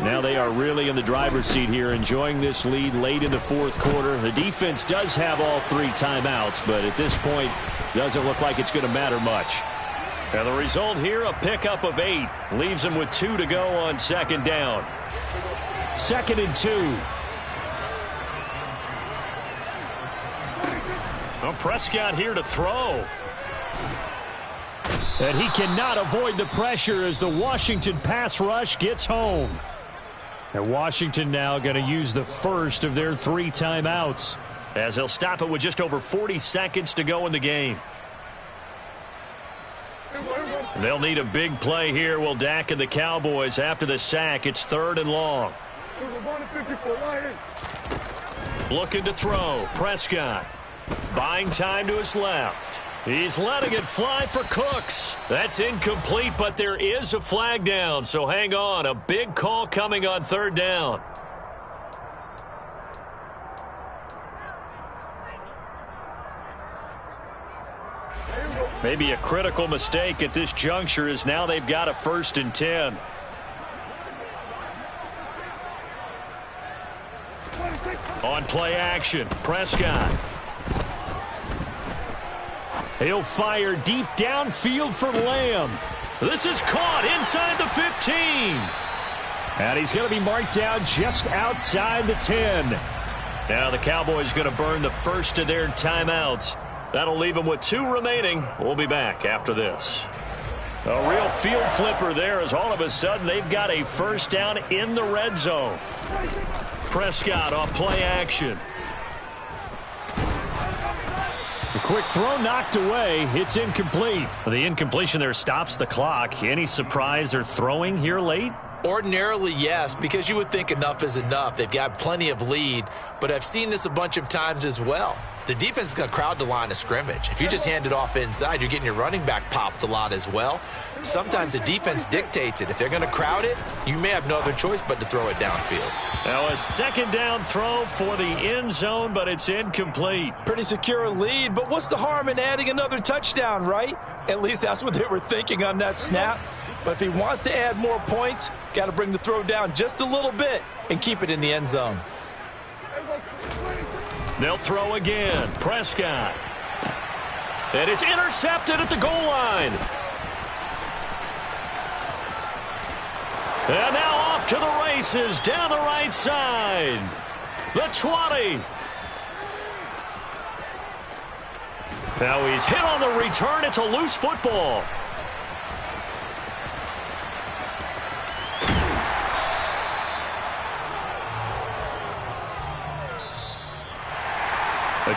Now they are really in the driver's seat here, enjoying this lead late in the 4th quarter. The defense does have all 3 timeouts, but at this point, doesn't look like it's going to matter much. And the result here, a pickup of 8. Leaves them with 2 to go on 2nd down. 2nd and 2. Well, Prescott here to throw. And he cannot avoid the pressure as the Washington pass rush gets home. And Washington now going to use the first of their 3 timeouts, as they'll stop it with just over 40 seconds to go in the game. They'll need a big play here, will Dak and the Cowboys after the sack. It's 3rd and long. Looking to throw. Prescott buying time to his left. He's letting it fly for Cooks. That's incomplete, but there is a flag down, so hang on. A big call coming on 3rd down. Maybe a critical mistake at this juncture is now they've got a 1st and 10. On play action, Prescott. He'll fire deep downfield for Lamb. This is caught inside the 15. And he's going to be marked down just outside the 10. Now the Cowboys going to burn the first of their timeouts. That'll leave them with 2 remaining. We'll be back after this. A real field flipper there as all of a sudden they've got a 1st down in the red zone. Prescott off play action. The quick throw knocked away. It's incomplete. The incompletion there stops the clock. Any surprise they're throwing here late? Ordinarily, yes, because you would think enough is enough. They've got plenty of lead, but I've seen this a bunch of times as well. The defense is going to crowd the line of scrimmage. If you just hand it off inside, you're getting your running back popped a lot as well. Sometimes the defense dictates it. If they're going to crowd it, you may have no other choice but to throw it downfield. Now a 2nd down throw for the end zone, but it's incomplete. Pretty secure lead, but what's the harm in adding another touchdown, right? At least that's what they were thinking on that snap. But if he wants to add more points, got to bring the throw down just a little bit and keep it in the end zone. They'll throw again. Prescott. And it's intercepted at the goal line. And now off to the races down the right side. The 20. Now he's hit on the return. It's a loose football.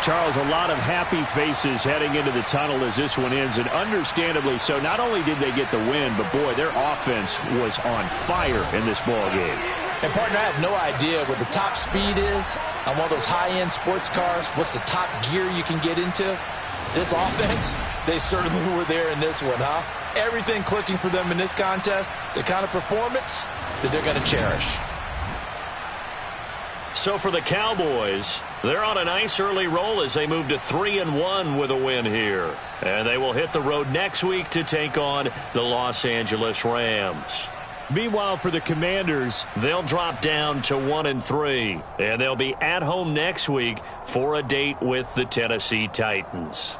Charles, a lot of happy faces heading into the tunnel as this one ends, and understandably so. Not only did they get the win, but, boy, their offense was on fire in this ball game. And, partner, I have no idea what the top speed is on one of those high-end sports cars. What's the top gear you can get into? This offense, they certainly were there in this one, huh? Everything clicking for them in this contest, the kind of performance that they're going to cherish. So for the Cowboys, they're on a nice early roll as they move to 3-1 with a win here. And they will hit the road next week to take on the Los Angeles Rams. Meanwhile, for the Commanders, they'll drop down to 1-3. And they'll be at home next week for a date with the Tennessee Titans.